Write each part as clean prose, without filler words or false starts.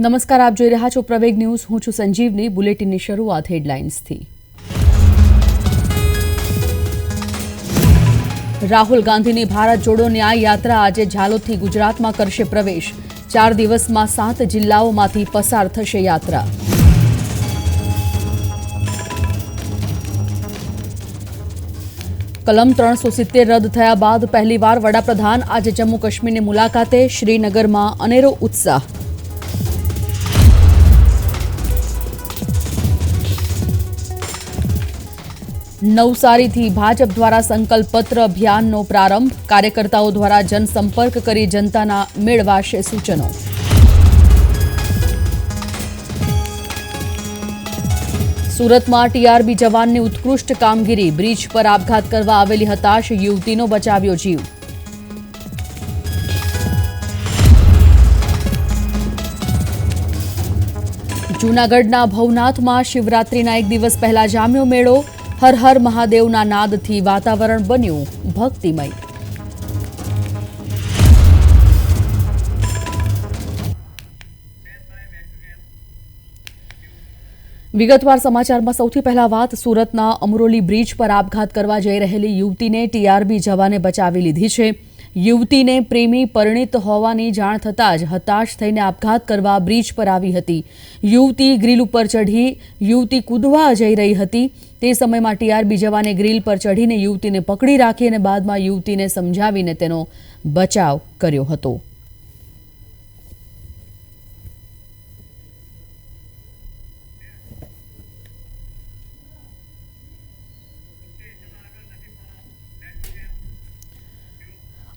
નમસ્કાર, આપ જોઈ રહ્યા છો પ્રવેગ ન્યૂઝ. હું છું સંજીવની. બુલેટિનની શરૂઆત હેડલાઇન્સથી. રાહુલ ગાંધીની ભારત જોડો ન્યાય યાત્રા આજે ઝાલોદથી ગુજરાતમાં કરશે પ્રવેશ. 4 દિવસમાં 7 જિલ્લાઓમાંથી પસાર થશે યાત્રા. કલમ 370 રદ થયા બાદ પહેલીવાર વડાપ્રધાન આજે જમ્મુ કાશ્મીરની મુલાકાતે. શ્રીનગરમાં અનેરો ઉત્સાહ. નવસારીથી ભાજપ દ્વારા સંકલ્પ પત્ર અભિયાનનો પ્રારંભ. કાર્યકર્તાઓ દ્વારા જનસંપર્ક કરી જનતાના મેળવાશે સૂચનો. સુરતમાં ટીઆરબી જવાનની ઉત્કૃષ્ટ કામગીરી. બ્રિજ પર આપઘાત કરવા આવેલી હતાશ યુવતીનો બચાવ્યો જીવ. જૂનાગઢના ભવનાથમાં શિવરાત્રીના એક દિવસ પહેલા જામ્યો મેળો. હર હર મહાદેવના નાદથી વાતાવરણ બન્યું ભક્તિમય. વિગતવાર સમાચારમાં સૌથી પહેલા વાત સુરતના અમરોલી બ્રિજ પર આપઘાત કરવા જઈ રહેલી યુવતીને ટીઆરબી જવાને બચાવી લીધી છે. યુવતીને પ્રેમી પરિણીત હોવાની જાણ થતાં જ હતાશ થઈને આપઘાત કરવા બ્રિજ પર આવી હતી. યુવતી ગ્રીલ ઉપર ચઢી યુવતી કૂદવા જઈ રહી હતી. તે સમયમાં ટીઆરબી જવાને ગ્રીલ પર ચઢીને યુવતીને પકડી રાખી અને બાદમાં યુવતીને સમજાવીને તેનો બચાવ કર્યો હતો.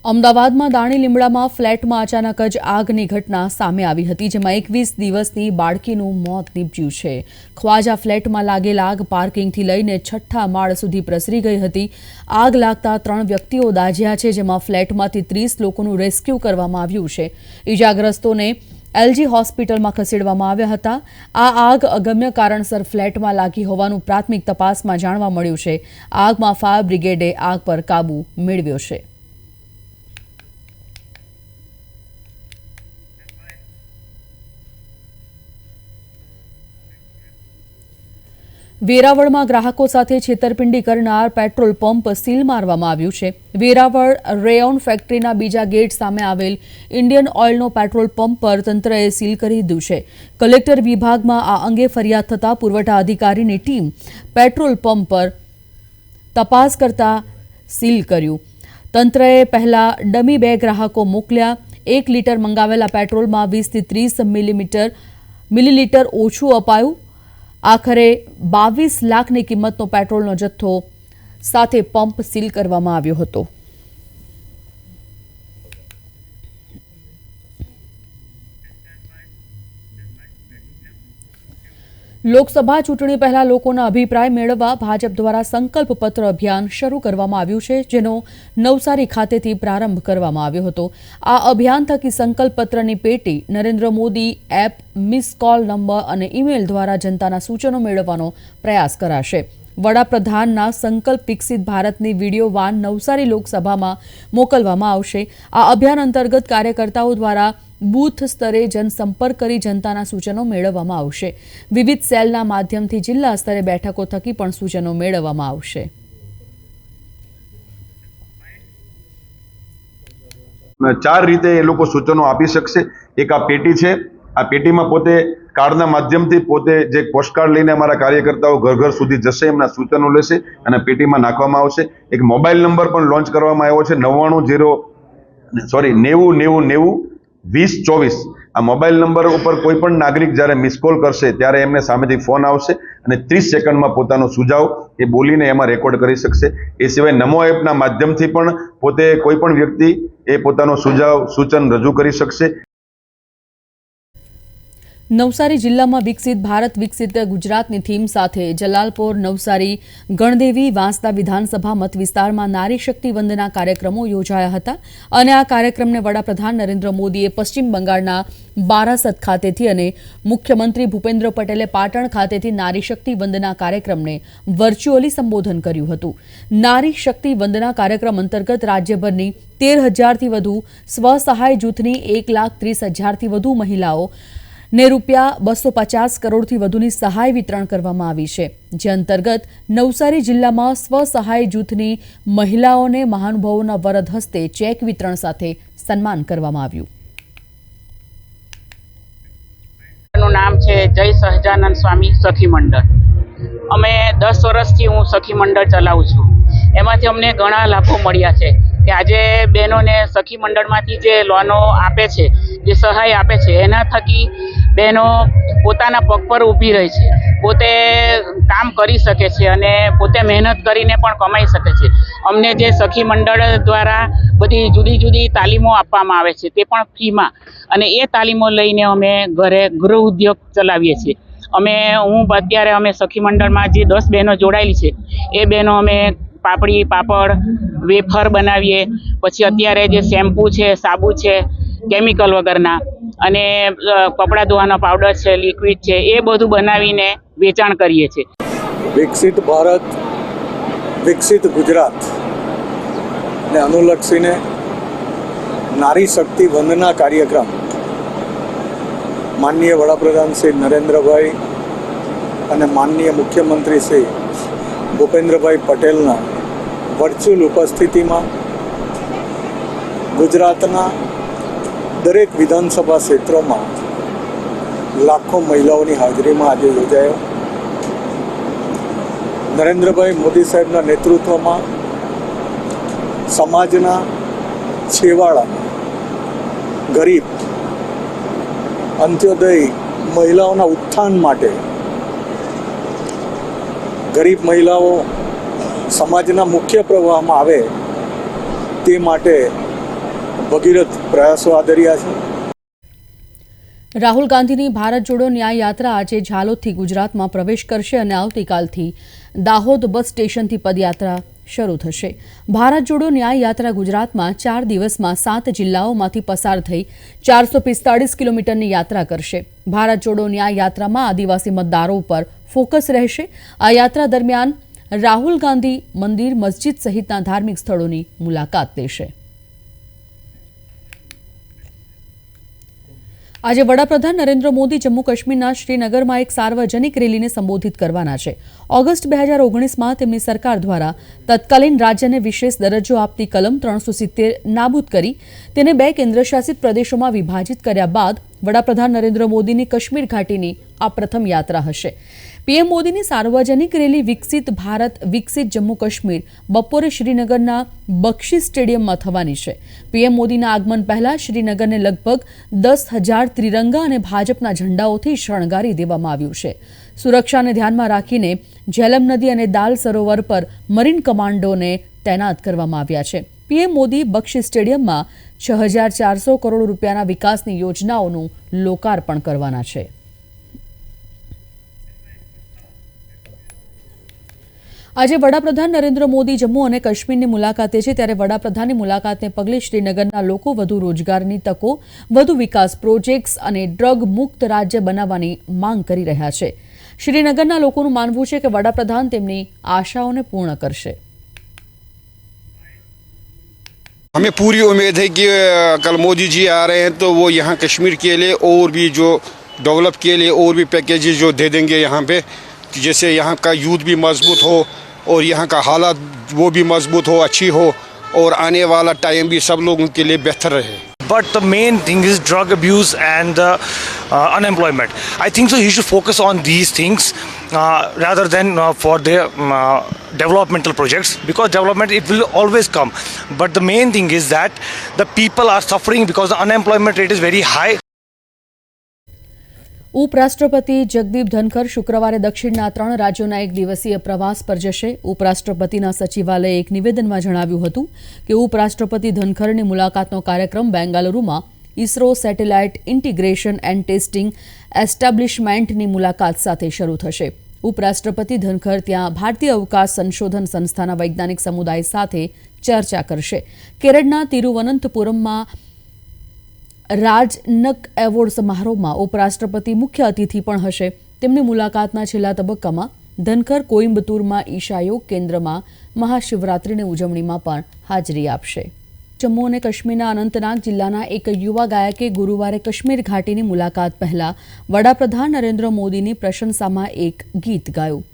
અમદાવાદમાં દાણી લીમડામાં ફ્લેટમાં અચાનક જ આગની ઘટના સામે આવી હતી, જેમાં 21 દિવસની બાળકીનું મોત નીપજ્યું છે. ખ્વાજા ફ્લેટમાં લાગેલ આગ પાર્કિંગથી લઈને 6ઠ્ઠા માળ સુધી પ્રસરી ગઈ હતી. આગ લાગતા 3 વ્યક્તિઓ દાઝ્યા છે, જેમાં ફ્લેટમાંથી 30 લોકોનું રેસ્ક્યુ કરવામાં આવ્યું છે. ઇજાગ્રસ્તોને એલજી હોસ્પિટલમાં ખસેડવામાં આવ્યા હતા. આ આગ અગમ્ય કારણસર ફ્લેટમાં લાગી હોવાનું પ્રાથમિક તપાસમાં જાણવા મળ્યું છે. આગમાં ફાયર બ્રિગેડે આગ પર કાબુ મેળવ્યો છે. વેરાવળમાં ગ્રાહકો સાથે છેતરપિંડી કરનાર પેટ્રોલ પંપ સીલ મારવામાં આવ્યું છે. વેરાવળ રેયોન ફેક્ટરીના બીજા ગેટ સામે આવેલ ઇન્ડિયન ઓઇલનો પેટ્રોલ પંપ પર તંત્રએ સીલ કરી દીધું છે. કલેક્ટર વિભાગમાં આ અંગે ફરિયાદ થતાં પુરવઠા અધિકારીની ટીમ પેટ્રોલ પંપ પર તપાસ કરતા સીલ કર્યું. તંત્રએ પહેલા ડમી 2 ગ્રાહકો મોકલ્યા. 1 લીટર મંગાવેલા પેટ્રોલમાં 20 થી 30 મિલીલીટર ઓછું અપાયું. આખરે 22 લાખની કિંમતનો પેટ્રોલનો જથ્થો સાથે પંપ સીલ કરવામાં આવ્યો હતો. લોકસભા ચૂંટણી પહેલા લોકોના અભિપ્રાય મેળવવા ભાજપ દ્વારા સંકલ્પ પત્ર અભિયાન શરૂ કરવામાં આવ્યું છે, જેનો નવસારી ખાતેથી પ્રારંભ કરવામાં આવ્યો હતો. આ અભિયાન થકી સંકલ્પ પત્રની પેટી, Narendra Modi app, miss call number અને ઈમેલ દ્વારા જનતાના સૂચનો મેળવવાનો પ્રયાસ કરાશે. વડાપ્રધાનના સંકલ્પ વિકસિત ભારતની વિડીયો વાન નવસારી લોકસભામાં મોકલવામાં આવશે. આ અભિયાન અંતર્ગત કાર્યકર્તાઓ દ્વારા બૂથ સ્તરે જનસંપર્ક કરી જનતાના સૂચનો મેળવવામાં આવશે. વિવિધ સેલના માધ્યમથી જિલ્લા સ્તરે બેઠકો થકી પણ સૂચનો મેળવવામાં આવશે. ચાર રીતે એ લોકો સૂચનો આપી શકશે. એક આ પેટી છે. આ પેટીમાં પોતે કાર્ડના માધ્યમથી પોતે જે પોસ્ટકાર્ડ લઈને અમારા કાર્યકર્તાઓ ઘર ઘર સુધી જશે, એમના સૂચનો લેશે અને પેટીમાં નાખવામાં આવશે. એક મોબાઈલ નંબર પણ લોન્ચ કરવામાં આવ્યો છે, 902024. આ મોબાઈલ નંબર ઉપર કોઈ પણ નાગરિક જ્યારે મિસ કોલ કરશે ત્યારે એમને સામેથી ફોન આવશે અને 30 સેકન્ડમાં પોતાનો સુઝાવ એ બોલીને એમાં રેકોર્ડ કરી શકશે. એ સિવાય નમો એપના માધ્યમથી પણ પોતે કોઈ પણ વ્યક્તિ એ પોતાનો સુઝાવ સૂચન રજૂ કરી શકશે. નવસારી જિલ્લામાં વિકસિત ભારત વિકસિત ગુજરાતની થીમ સાથે જલાલપોર, નવસારી, ગણદેવી, વાંસદા વિધાનસભા મત વિસ્તારમાં નારી શક્તિ વંદના કાર્યક્રમો યોજાયા હતા અને આ કાર્યક્રમને વડાપ્રધાન નરેન્દ્ર મોદીએ પશ્ચિમ બંગાળના બારાસત ખાતેથી અને મુખ્યમંત્રી ભૂપેન્દ્ર પટેલે પાટણ ખાતેથી નારી શક્તિ વંદના કાર્યક્રમને વર્ચ્યુઅલી સંબોધન કર્યું હતું. નારી શક્તિ વંદના કાર્યક્રમ અંતર્ગત રાજ્યભરની 13,000થી વધુ સ્વસહાય જૂથની 1,30,000થી વધુ મહિલાઓ ને રૂપિયા 250 કરોડથી વધુની સહાય વિતરણ કરવામાં આવી છે, જે અંતર્ગત નવસારી જિલ્લામાં સ્વસહાય જૂથની મહિલાઓને મહાનુભાવોના વરદ હસ્તે ચેક વિતરણ સાથે સન્માન કરવામાં આવ્યું. નું નામ છે જય સહજાનંદ સ્વામી સખી મંડળ. અમે 10 વર્ષથી હું સખી મંડળ ચલાવું છું. એમાંથી અમને ઘણા લાભો મળ્યા છે કે આજે બહેનોને સખી મંડળમાંથી જે લોનો આપે છે, જે સહાય આપે છે, એના થકી બહેનો પોતાના પગ પર ઊભી રહી છે, પોતે કામ કરી શકે છે અને પોતે મહેનત કરીને પણ કમાઈ શકે છે. અમને જે સખી મંડળ દ્વારા બધી જુદી જુદી તાલીમો આપવામાં આવે છે, તે પણ ફ્રીમાં, અને એ તાલીમો લઈને અમે ઘરે ગૃહ ઉદ્યોગ ચલાવીએ છીએ. અત્યારે અમે સખી મંડળમાં જે 10 બહેનો જોડાયેલી છે, એ બહેનો અમે પાપડી, પાપડ, વેફર બનાવીએ. પછી અત્યારે જે શેમ્પૂ છે, સાબુ છે, કેમિકલ વગરના, અને કપડાં ધોવાનો પાવડર છે, લિક્વિડ છે, એ બધું બનાવીને વેચાણ કરીએ છીએ. વિકસિત ભારત, વિકસિત ગુજરાત ને અનુલક્ષીને નારી શક્તિ વંદના કાર્યક્રમ માનનીય વડાપ્રધાન શ્રી નરેન્દ્રભાઈ અને માનનીય મુખ્યમંત્રી શ્રી ભૂપેન્દ્રભાઈ પટેલના વર્ચ્યુઅલ ઉપસ્થિતિમાં ગુજરાતના દરેક વિધાનસભા ક્ષેત્રોમાં લાખો મહિલાઓની હાજરીમાં આજે યોજાયો. નરેન્દ્રભાઈ મોદી સાહેબના નેતૃત્વમાં સમાજના છેવાડા, ગરીબ, અંત્યોદય મહિલાઓના ઉત્થાન માટે, ગરીબ મહિલાઓ સમાજના મુખ્ય પ્રવાહમાં આવે તે માટે ભગીરથ પ્રયાસો આદર્યા છે. રાહુલ ગાંધીની ભારત જોડો ન્યાય યાત્રા આજે ઝાલોદથી ગુજરાતમાં પ્રવેશ કરશે અને આવતીકાલથી દાહોદ બસ સ્ટેશનથી પદયાત્રા શરૂ થશે. ભારત જોડો ન્યાય યાત્રા ગુજરાતમાં 4 દિવસમાં 7 જિલ્લાઓમાંથી પસાર થઈ 445 કિલોમીટરની યાત્રા કરશે. ભારત જોડો ન્યાય યાત્રામાં આદિવાસી મતદારો ઉપર ફોકસ રહેશે. આ યાત્રા દરમિયાન રાહુલ ગાંધી મંદિર, મસ્જિદ સહિતના ધાર્મિક સ્થળોની મુલાકાત લેશે. આજે વડાપ્રધાન નરેન્દ્ર મોદી જમ્મુ કાશ્મીરના શ્રીનગરમાં એક સાર્વજનિક રેલીને સંબોધિત કરવાના છે. ઓગસ્ટ 2019માં તેમની સરકાર દ્વારા તત્કાલીન રાજ્યને વિશેષ દરજ્જો આપતી કલમ 370 નાબૂદ કરી તેને 2 કેન્દ્રશાસિત પ્રદેશોમાં વિભાજિત કર્યા બાદ વડાપ્રધાન નરેન્દ્ર મોદીની કાશ્મીર ઘાટીની આ પ્રથમ યાત્રા હશે. પીએમ મોદીની સાર્વજનિક રેલી વિકસિત ભારત, વિકસિત જમ્મુ કાશ્મીર બપોરે શ્રીનગરના બક્ષી સ્ટેડિયમમાં થવાની છે. પીએમ મોદીના આગમન પહેલા શ્રીનગરને લગભગ 10,000 ત્રિરંગા અને ભાજપના ઝંડાઓથી શણગારી દેવામાં આવ્યું છે. સુરક્ષાને ધ્યાનમાં રાખીને ઝેલમ નદી અને દાલ સરોવર પર મરીન કમાન્ડોને તૈનાત કરવામાં આવ્યા છે. પીએમ મોદી બક્ષી સ્ટેડિયમમાં 6,400 કરોડ રૂપિયાના વિકાસની યોજનાઓનું લોકાર્પણ કરવાના છે. આજે વડાપ્રધાન નરેન્દ્ર મોદી જમ્મુ અને કાશ્મીરની મુલાકાતે છે, ત્યારે વડાપ્રધાનની મુલાકાતને પગલે શ્રીનગરના લોકો વધુ રોજગારની તકો, વધુ વિકાસ પ્રોજેક્ટ્સ અને ડ્રગ મુક્ત રાજ્ય બનાવવાની માંગ કરી રહ્યા છે. શ્રીનગરના લોકોનું માનવું છે કે વડાપ્રધાન તેમની આશાઓને પૂર્ણ કરશે. हमें पूरी उम्मीद है कि कल मोदी जी आ रहे हैं तो वो यहाँ कश्मीर के लिए और भी जो डेवलप के लिए और भी पैकेजेस जो दे देंगे यहाँ पे, जैसे यहाँ का यूथ भी मजबूत हो और यहाँ का हालात वो भी मजबूत हो, अच्छी हो, और आने वाला टाइम भी सब लोगों के लिए बेहतर रहे. But the main thing is drug abuse and unemployment. I think so he should focus on these things rather than for their developmental projects, because development it will always come. But the main thing is that the people are suffering because the unemployment rate is very high. ઉપરાષ્ટ્રપતિ જગદીપ ધનખર શુક્રવારે દક્ષિણના 3 રાજ્યોના 1 દિવસીય પ્રવાસ પર જશે. ઉપરાષ્ટ્રપતિના સચિવાલયે એક નિવેદનમાં જણાવ્યું હતું કે ઉપરાષ્ટ્રપતિ ધનખરની મુલાકાતનો કાર્યક્રમ બેંગાલુરુમાં ISRO satellite integration and testing એસ્ટાબ્લિશમેન્ટની મુલાકાત સાથે શરૂ થશે. ઉપરાષ્ટ્રપતિ ધનખર ત્યાં ભારતીય અવકાશ સંશોધન સંસ્થાના વૈજ્ઞાનિક સમુદાય સાથે ચર્ચા કરશે. કેરળના તિરુવનંતપુરમમાં રાજનક એવોર્ડ સમારોહમાં ઉપરાષ્ટ્રપતિ મુખ્ય અતિથિ પણ હશે. તેમની મુલાકાતના છેલ્લા તબક્કામાં ધનખર કોઇમ્બતુરમાં ઈશા યોગ કેન્દ્રમાં મહાશિવરાત્રિની ઉજવણીમાં પણ હાજરી આપશે. જમ્મુ અને કાશ્મીરના અનંતનાગ જિલ્લાના એક યુવા ગાયકે ગુરુવારે કાશ્મીર ઘાટીની મુલાકાત પહેલા વડાપ્રધાન નરેન્દ્ર મોદીની પ્રશંસામાં એક ગીત ગાયું.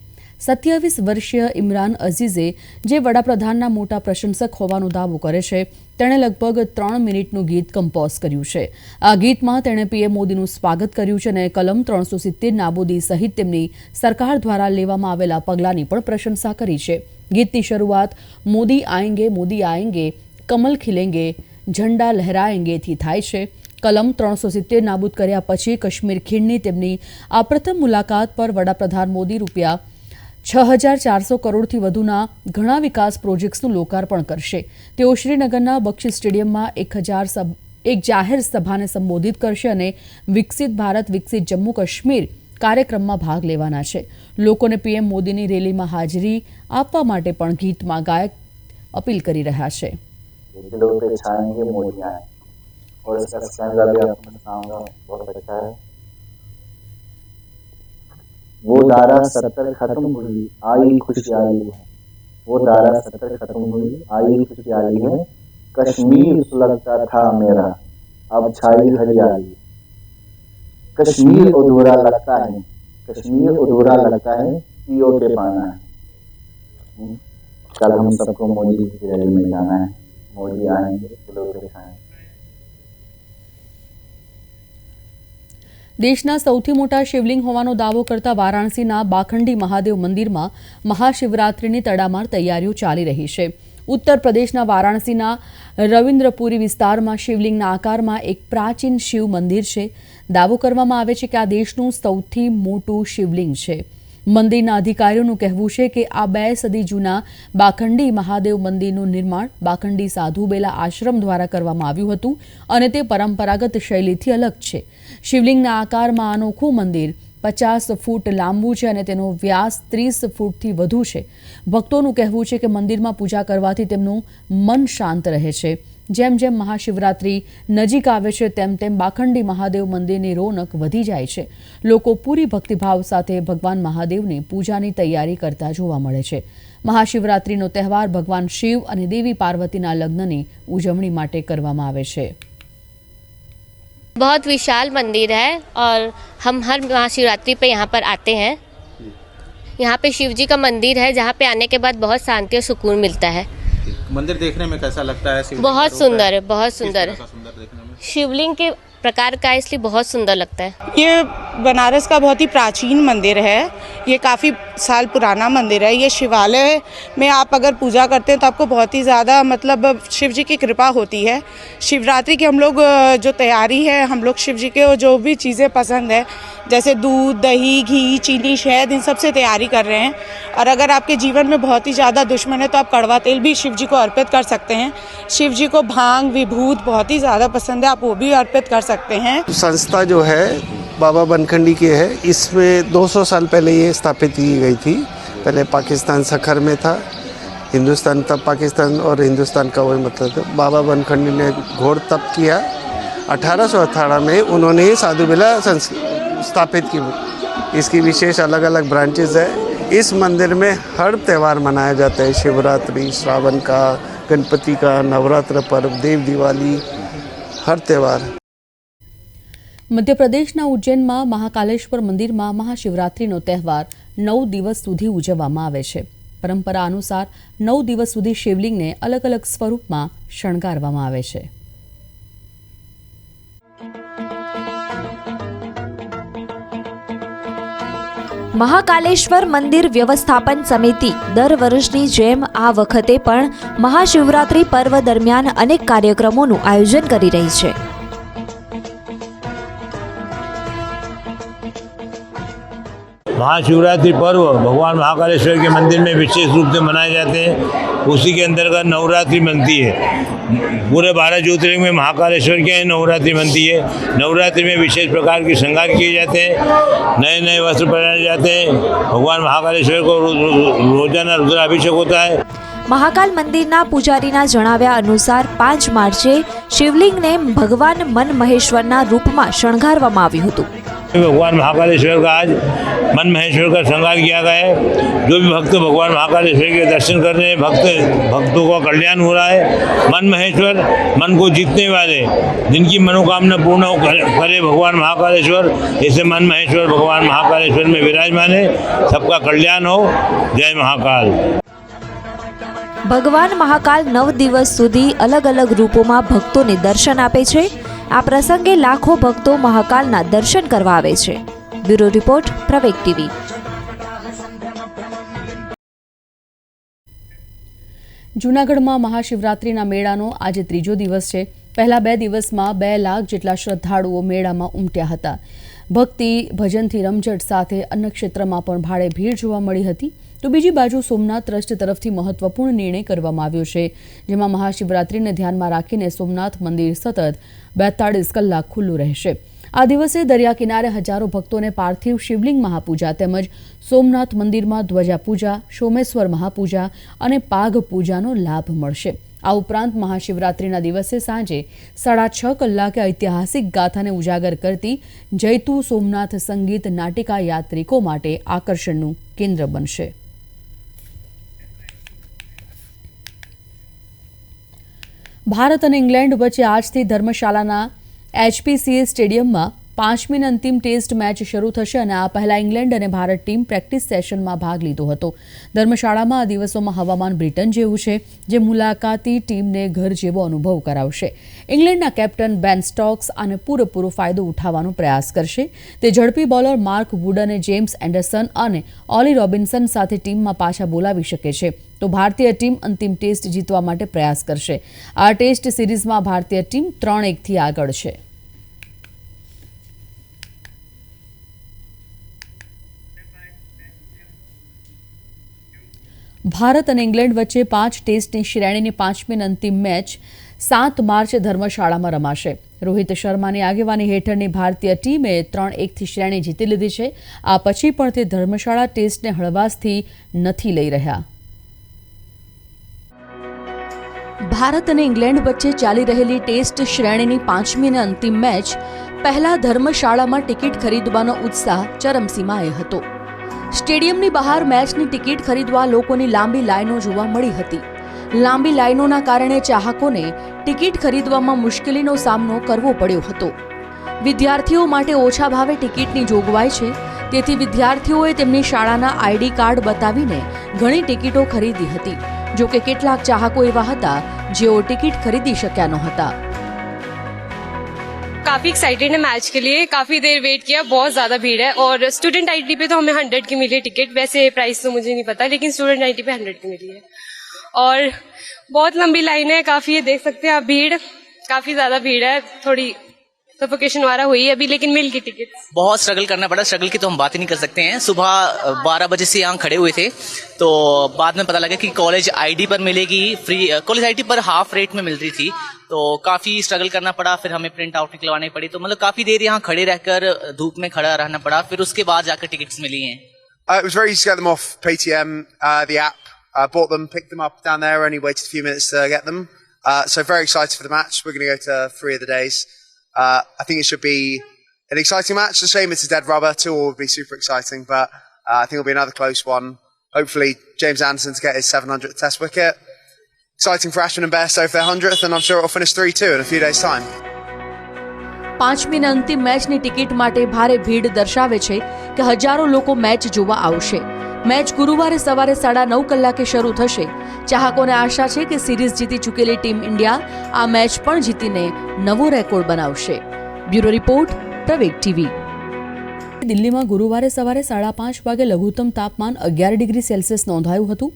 27 વર્ષીય ઇમરાન અઝીઝે, જે વડાપ્રધાનના મોટા પ્રશંસક હોવાનો દાવો કરે છે, તેણે લગભગ 3 મિનિટનું ગીત કમ્પોઝ કર્યું છે. આ ગીતમાં તેણે પીએમ મોદીનું સ્વાગત કર્યું છે અને કલમ 370 નાબૂદી સહિત તેમની સરકાર દ્વારા લેવામાં આવેલા પગલાંની પણ પ્રશંસા કરી છે. ગીતની શરૂઆત મોદી આએંગે, કમલ ખિલેંગે, ઝંડા લહેરાએંગે થી થાય છે. કલમ 370 નાબૂદ કર્યા પછી કાશ્મીર ખીણની તેમની આ પ્રથમ મુલાકાત પર વડાપ્રધાન મોદી રૂપિયા 6400 કરોડથી વધુના ઘણા વિકાસ પ્રોજેક્ટ્સનું લોકાર્પણ કરશે. તેઓ શ્રીનગરના બક્ષી સ્ટેડિયમમાં એક જાહેર સભાને સંબોધિત કરશે અને વિકસિત ભારત વિકસિત જમ્મુ કાશ્મીર કાર્યક્રમમાં ભાગ લેવાના છે. લોકોને પીએમ મોદીની રેલીમાં હાજરી આપવા માટે પણ ગીતમાં ગાયક अपील કરી રહ્યા છે. दिलों पे छाएंगे मोदी आए और इसका स्टैंडर्ड भी आपको बताऊंगा, बहुत अच्छा है. वो धारा 70 खत्म हुई, आई खुशहाली है. वो धारा 70 खत्म हुई, आई खुशहाली है. कश्मीर सुलगता था मेरा, अब छाई हरियाली. कश्मीर अधूरा लगता है, कश्मीर अधूरा लगता है, पियो के पाना है. कल हम सबको मोदी की रैली में जाना है. मोदी आएंगे, दिलों पे छाएंगे. દેશના સૌથી મોટા શિવલિંગ હોવાનો દાવો કરતા વારાણસીના બાખંડી મહાદેવ મંદિરમાં મહાશિવરાત્રિની તડામાર તૈયારીઓ ચાલી રહી છે. ઉત્તર પ્રદેશના વારાણસીના રવિન્દ્રપુરી વિસ્તારમાં શિવલિંગના આકારમાં એક પ્રાચીન શિવ મંદિર છે. દાવો કરવામાં આવે છે કે આ દેશનું સૌથી મોટું શિવલિંગ છે. મંદિરના અધિકારીઓનું કહેવું છે કે આ 2 સદી જૂના બાખંડી મહાદેવ મંદિરનું નિર્માણ બાખંડી સાધુ બેલા આશ્રમ દ્વારા કરવામાં આવ્યું હતું અને તે પરંપરાગત શૈલીથી અલગ છે. શિવલિંગના આકારમાં અનોખું મંદિર 50 ફૂટ લાંબુ છે અને તેનો વ્યાસ 30 ફૂટથી વધુ છે. ભક્તોનું કહેવું છે કે મંદિરમાં પૂજા કરવાથી તેમનું મન શાંત રહે છે. જેમ જેમ મહાશિવરાત્રિ નજીક આવે છે તેમ તેમ બાખંડી મહાદેવ મંદિરની રોનક વધી જાય છે. લોકો પૂરી ભક્તિભાવ સાથે ભગવાન મહાદેવની પૂજાની તૈયારી કરતા જોવા મળે છે. મહાશિવરાત્રિનો તહેવાર ભગવાન શિવ અને દેવી પાર્વતીના લગ્નની ઉજવણી માટે કરવામાં આવે છે. बहुत विशाल मंदिर है और हम हर महाशिवरात्रि पे यहाँ पर आते हैं. यहाँ पे शिव जी का मंदिर है जहाँ पे आने के बाद बहुत शांति और सुकून मिलता है. मंदिर देखने में कैसा लगता है? बहुत सुंदर है, बहुत सुंदर है. सुंदर देखने में शिवलिंग के प्रकार का है इसलिए बहुत सुंदर लगता है. ये बनारस का बहुत ही प्राचीन मंदिर है. ये काफ़ी साल पुराना मंदिर है. ये शिवालय में आप अगर पूजा करते हैं तो आपको बहुत ही ज़्यादा मतलब शिव जी की कृपा होती है. शिवरात्रि की हम लोग जो तैयारी है, हम लोग शिव जी के जो भी चीज़ें पसंद है जैसे दूध, दही, घी, चीनी, शहद, इन सब से तैयारी कर रहे हैं. और अगर आपके जीवन में बहुत ही ज़्यादा दुश्मन है तो आप कड़वा तेल भी शिव जी को अर्पित कर सकते हैं. शिव जी को भांग, विभूत बहुत ही ज़्यादा पसंद है, आप वो भी अर्पित कर सकते हैं. संस्था जो है बाबा बनखंडी की है. इसमें 200 साल पहले ये स्थापित की गई थी. पहले पाकिस्तान सखर में था, हिंदुस्तान तब पाकिस्तान और हिंदुस्तान का वही मतलब था. बाबा बनखंडी ने घोर तप किया. 1818 में उन्होंने साधु बेला स्थापित की. इसकी विशेष अलग अलग ब्रांचेस है. इस मंदिर में हर त्यौहार मनाया जाता है. शिवरात्रि, श्रावण का, गणपति का, नवरात्र पर्व, देव दिवाली, हर त्यौहार. મધ્યપ્રદેશના ઉજ્જૈનમાં મહાકાલેશ્વર મંદિરમાં મહાશિવરાત્રિનો તહેવાર 9 દિવસ સુધી ઉજવવામાં આવે છે. પરંપરા અનુસાર 9 દિવસ સુધી શિવલિંગને અલગ અલગ સ્વરૂપમાં શણગારવામાં આવે છે. મહાકાલેશ્વર મંદિર વ્યવસ્થાપન સમિતિ દર વર્ષની જેમ આ વખતે પણ મહાશિવરાત્રિ પર્વ દરમિયાન અનેક કાર્યક્રમોનું આયોજન કરી રહી છે. महाशिवरात्रि पर्व भगवान महाकालेश्वर के मंदिर में विशेष रूप से मनाए जाते हैं. उसी के अंतर्गत नवरात्रि बनती है. पूरे 12 ज्योतिर्लिंग में महाकालेश्वर के नवरात्रि बनती है. नवरात्रि में विशेष प्रकार के श्रृंगार किए जाते हैं, नए नए वस्त्र पहनाए जाते हैं. भगवान महाकालेश्वर को रोजाना रुद्राभिषेक होता है. મહાકાલ મંદિરના પૂજારીના જણાવ્યા અનુસાર 5 માર્ચે શિવલિંગને ભગવાન મન મહેશ્વરના રૂપમાં શણગારવામાં આવ્યું હતું. भगवान महाकालेश्वर का आज मन महेश्वर का श्रृंगार किया गया है। जो भी भक्त भगवान महाकालेश्वर के दर्शन कर रहे हैं, भक्तों का कल्याण हो रहा है। मन महेश्वर मन को जीतने वाले, जिनकी मनोकामना पूर्ण करे भगवान महाकालेश्वर, ऐसे मन महेश्वर भगवान महाकालेश्वर में विराजमान है। सबका कल्याण हो। जय महाकाल। ભગવાન મહાકાલ 9 દિવસ સુધી અલગ અલગ રૂપોમાં ભક્તોને દર્શન આપે છે। આ પ્રસંગે લાખો ભક્તો મહાકાલના દર્શન કરવા આવે છે। બ્યુરો રિપોર્ટ, પ્રવેગ ટીવી। જૂનાગઢમાં મહાશિવરાત્રિના મેળાનો આજે ત્રીજો દિવસ છે। પહેલા 2 દિવસમાં 2 લાખ જેટલા શ્રદ્ધાળુઓ મેળામાં ઉમટ્યા હતા। ભક્તિ ભજનથી રમઝટ સાથે અન્નક્ષેત્રમાં પણ ભારે ભીડ જોવા મળી હતી। તો બીજી બાજુ સોમનાથ ટ્રસ્ટ તરફથી મહત્વપૂર્ણ નિર્ણય કરવામાં આવ્યો છે, જેમાં મહાશિવરાત્રિને ધ્યાનમાં રાખીને સોમનાથ મંદિર સતત 42 કલાક ખુલ્લું રહેશે। આ દિવસે દરિયા કિનારે હજારો ભક્તોને પાર્થિવ શિવલિંગ મહાપૂજા તેમજ સોમનાથ મંદિરમાં ધ્વજા પૂજા, સોમેશ્વર મહાપૂજા અને પાઘ પૂજાનો લાભ મળશે। આ ઉપરાંત મહાશિવરાત્રિના દિવસે સાંજે 6.5 કલાકે ઐતિહાસિક ગાથાને ઉજાગર કરતી જયતુ સોમનાથ સંગીત નાટિકા યાત્રિકો માટે આકર્ષણનું કેન્દ્ર બનશે। ભારત અને ઇંગ્લેન્ડ વચ્ચે આજથી ધર્મશાળાના HPCA સ્ટેડિયમમાં 5મી અંતિમ ટેસ્ટ મેચ શરૂ થશે અને આ પહેલા ઇંગ્લેન્ડ અને ભારત ટીમ પ્રેક્ટિસ સેશનમાં ભાગ લીધો હતો। ધર્મશાળામાં આ દિવસોમાં હવામાન બ્રિટન જેવું છે, જે મુલાકાતી ટીમને ઘર જેવો અનુભવ કરાવશે। ઇંગ્લેન્ડના કેપ્ટન બેન સ્ટોક્સ આને પૂરેપૂરો ફાયદો ઉઠાવવાનો પ્રયાસ કરશે। તે ઝડપી બોલર માર્ક વુડ અને જેમ્સ એન્ડરસન અને ઓલી રોબિન્સન સાથે ટીમમાં પાછા બોલાવી શકે છે। તો ભારતીય ટીમ અંતિમ ટેસ્ટ જીતવા માટે પ્રયાસ કરશે। આ ટેસ્ટ સિરીઝમાં ભારતીય ટીમ 3-1થી આગળ છે। ભારત અને ઇંગ્લેન્ડ વચ્ચે 5 ટેસ્ટની શ્રેણીની 5મી અંતિમ મેચ 7 માર્ચે ધર્મશાળામાં રમાશે। રોહિત શર્માની આગેવાની હેઠળની ભારતીય ટીમે 3-1થી શ્રેણી જીતી લીધી છે। આ પછી પણ તે ધર્મશાળા ટેસ્ટને હળવાશથી નથી લઈ રહ્યા। ભારત અને ઇંગ્લેન્ડ વચ્ચે ચાલી રહેલી ટેસ્ટ શ્રેણીની 5મી અને અંતિમ મેચ પહેલા ધર્મશાળામાં ટિકિટ ખરીદવાનો ઉત્સાહ ચરમસીમાએ હતો। સ્ટેડિયમની બહાર મેચની ટિકિટ ખરીદવા લોકોની લાંબી લાઈનો જોવા મળી હતી। લાંબી લાઈનોના કારણે ચાહકોને ટિકિટ ખરીદવામાં મુશ્કેલીનો સામનો કરવો પડ્યો હતો। વિદ્યાર્થીઓ માટે ઓછા ભાવે ટિકિટની જોગવાઈ છે, તેથી વિદ્યાર્થીઓએ તેમની શાળાના આઈડી કાર્ડ બતાવીને ઘણી ટિકિટો ખરીદી હતી। જો કે કેટલાક ચાહકો એવા હતા જેઓ ટિકિટ खरीदी शक्या नहोता। काफ़ी एक्साइटेड है मैच के लिए, काफ़ी देर वेट किया, बहुत ज़्यादा भीड़ है। और स्टूडेंट आईडी पे तो हमें 100 की मिली टिकट, वैसे प्राइस तो मुझे नहीं पता, लेकिन स्टूडेंट आईडी पे 100 की मिली है। और बहुत लंबी लाइन है, काफ़ी है, देख सकते हैं आप भीड़, काफ़ी ज़्यादा भीड़ है, थोड़ी सफोकेशन वाला हुई है अभी, लेकिन मिल गई टिकट। बहुत स्ट्रगल करना पड़ा, स्ट्रगल की तो हम बात ही नहीं कर सकते हैं। सुबह 12 बजे से यहाँ खड़े हुए थे, तो बाद में पता लगा कि कॉलेज आईडी पर मिलेगी फ्री, कॉलेज आईडी पर हाफ रेट में मिल रही थी, तो काफ़ी स्ट्रगल करना पड़ा। फिर हमें प्रिंट आउट निकलवानी पड़ी, तो मतलब काफ़ी देर यहाँ खड़े रहकर धूप में खड़ा रहना पड़ा, फिर उसके बाद जाकर टिकट्स मिली हैं। It was very easy to get them off Paytm, the app. Bought them, picked them up down there, only waited a few minutes to get them. So very excited for the match. We're going to go to 3 of the days. I think it should be an exciting match. It's a shame it's a dead rubber. 2 would be super exciting, but I think it'll be another close one. Hopefully James Anderson to get his 700th test wicket. Exciting for Ashwin and Bairstow for their 100th, and I'm sure it'll finish 3-2 in a few days' time. 5મી અંતિમ મેચની ticket માટે ભારે ભીડ દર્શાવે છે કે હજારો લોકો મેચ જોવા આવશે। મેચ ગુરુવારે સવારે 9:30 કલાકે શરૂ થશે। ચાહકોને આશા છે કે સિરીઝ જીતી ચૂકેલી ટીમ ઇન્ડિયા આ મેચ પણ જીતીને નવો રેકોર્ડ બનાવશે। બ્યુરો રિપોર્ટ, પ્રવેગ ટીવી। દિલ્હીમાં ગુરુવારે સવારે 5:30 વાગે લઘુત્તમ તાપમાન 11 ડિગ્રી સેલ્સિયસ નોંધાયું હતું,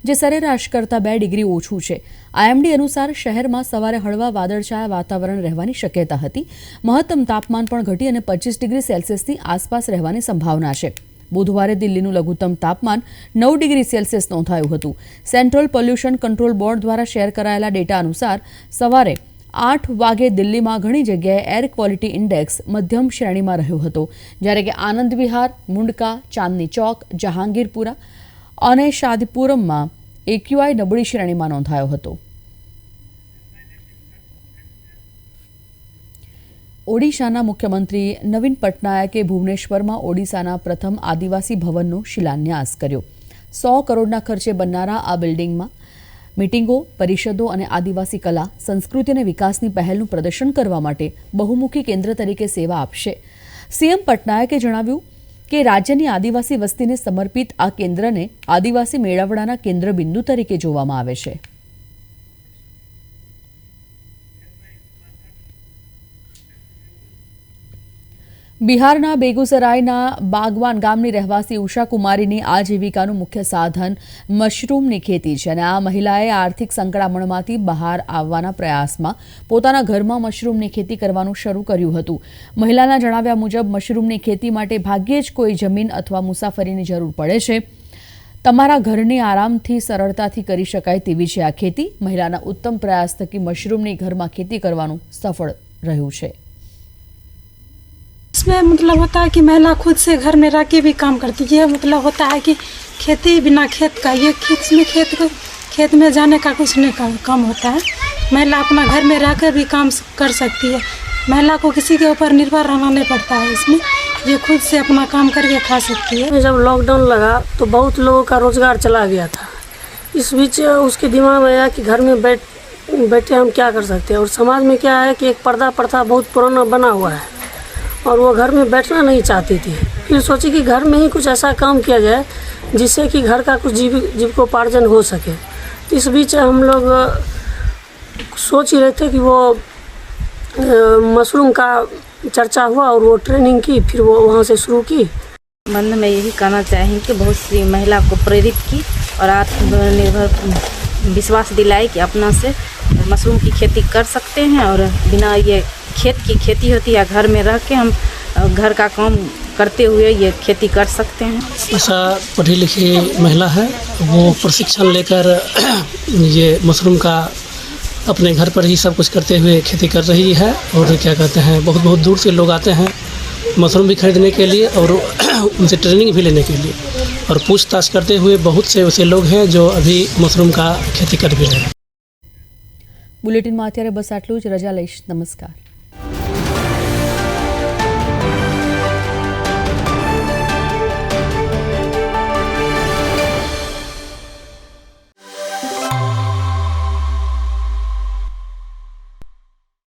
જે સરેરાશ કરતાં 2 ડિગ્રી ઓછું છે। IMD અનુસાર શહેરમાં સવારે હળવા વાદળછાયા વાતાવરણ રહેવાની શક્યતા હતી। મહત્તમ તાપમાન પણ ઘટી અને 25 ડિગ્રી સેલ્સિયસની આસપાસ રહેવાની સંભાવના છે। બુધવારે દિલ્હીનું લઘુત્તમ તાપમાન 9 ડિગ્રી સેલ્સિયસ નોંધાયું હતું। સેન્ટ્રલ પોલ્યુશન કંટ્રોલ બોર્ડ દ્વારા શેર કરાયેલા ડેટા અનુસાર સવારે 8 વાગે દિલ્હીમાં ઘણી જગ્યાએ એર ક્વોલિટી ઇન્ડેક્સ મધ્યમ શ્રેણીમાં રહ્યો હતો, જ્યારે કે આનંદ વિહાર, મુંડકા, ચાંદની ચોક, જહાંગીરપુરા અને શાદીપુરમમાં AQI નબળી શ્રેણીમાં નોંધાયો હતો। ઓડિશાના મુખ્યમંત્રી નવીન પટનાયકે ભુવનેશ્વરમાં ઓડિશાના પ્રથમ આદિવાસી ભવનનો શિલાન્યાસ કર્યો. 100 કરોડના ખર્ચે બનનારા આ બિલ્ડિંગમાં મીટિંગો, પરિષદો અને આદિવાસી કલા, સંસ્કૃતિ અને વિકાસની પહેલનું પ્રદર્શન કરવા માટે બહુમુખી કેન્દ્ર તરીકે સેવા આપશે. સીએમ પટનાયકે જણાવ્યું કે રાજ્યની આદિવાસી વસ્તીને સમર્પિત આ કેન્દ્રને આદિવાસી મેળાવડાના કેન્દ્રબિંદુ તરીકે જોવામાં આવે છે. બિહારના બેગુસરાયના બાગવાન ગામની રહેવાસી ઉષા કુમારીની આજીવિકાનું મુખ્ય સાધન મશરૂમની ખેતી છે અને આ મહિલાએ આર્થિક સંકળામણમાંથી બહાર આવવાના પ્રયાસમાં પોતાના ઘરમાં મશરૂમની ખેતી કરવાનું શરૂ કર્યું હતું. મહિલાના જણાવ્યા મુજબ મશરૂમની ખેતી માટે ભાગ્યે જ કોઈ જમીન અથવા મુસાફરીની જરૂર પડે છે. તમારા ઘરની આરામથી સરળતાથી કરી શકાય તેવી છે આ ખેતી. મહિલાના ઉત્તમ પ્રયાસ થકી મશરૂમની ઘરમાં ખેતી કરવાનું સફળ રહ્યું છે. इसमें मतलब होता है कि महिला खुद से घर में रह के भी काम करती है. मतलब होता है कि खेती बिना खेत का, ये खेत में जाने का कुछ नहीं कम होता है. महिला अपना घर में रह कर भी काम कर सकती है. महिला को किसी के ऊपर निर्भर रहना नहीं पड़ता है. इसमें ये खुद से अपना काम करके खा सकती है. जब लॉकडाउन लगा तो बहुत लोगों का रोजगार चला गया था. इस बीच उसके दिमाग में आया कि घर में बैठे हम क्या कर सकते हैं. और समाज में क्या है कि एक पर्दा प्रथा बहुत पुराना बना हुआ है और वो घर में बैठना नहीं चाहती थी. फिर सोची कि घर में ही कुछ ऐसा काम किया जाए जिससे कि घर का कुछ जीविकोपार्जन हो सके. इस बीच हम लोग सोच ही रहे थे कि वो मशरूम का चर्चा हुआ और वो ट्रेनिंग की, फिर वो वहाँ से शुरू की. मन में यही कहना चाहेंगे कि बहुत सी महिला को प्रेरित की और आत्मनिर्भर विश्वास दिलाई कि अपना से मशरूम की खेती कर सकते हैं और बिना ये खेत की खेती होती है, घर में रह के हम घर का काम करते हुए ये खेती कर सकते हैं. ऐसा पढ़ी लिखी महिला है, वो प्रशिक्षण लेकर ये मशरूम का अपने घर पर ही सब कुछ करते हुए खेती कर रही है. और क्या कहते हैं, बहुत बहुत दूर से लोग आते हैं मशरूम भी खरीदने के लिए और उनसे ट्रेनिंग भी लेने के लिए. और पूछताछ करते हुए बहुत से ऐसे लोग हैं जो अभी मशरूम का खेती कर भी रहे हैं. બુલેટિનમાં અત્યારે બસ આટલું જ. રજા લઈશ. નમસ્કાર.